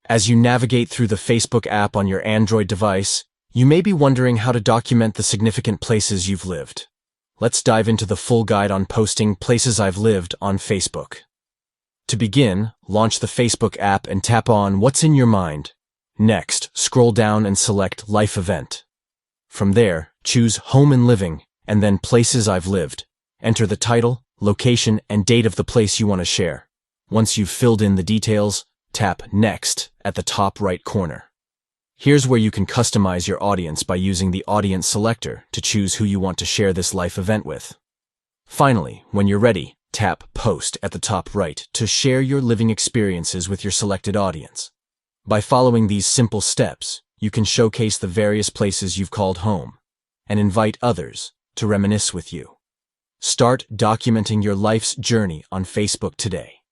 As you navigate through the Facebook app on your Android device, you may be wondering how to document the significant places you've lived. Let's dive into the full guide on posting places I've lived on Facebook. To begin, launch the Facebook app and tap on What's in Your Mind. Next, scroll down and select Life Event. From there, choose Home and Living, and then Places I've Lived. Enter the title, location, and date of the place you want to share. Once you've filled in the details, tap Next at the top right corner. Here's where you can customize your audience by using the Audience Selector to choose who you want to share this life event with. Finally, when you're ready, tap Post at the top right to share your living experiences with your selected audience. By following these simple steps, you can showcase the various places you've called home and invite others to reminisce with you. Start documenting your life's journey on Facebook today.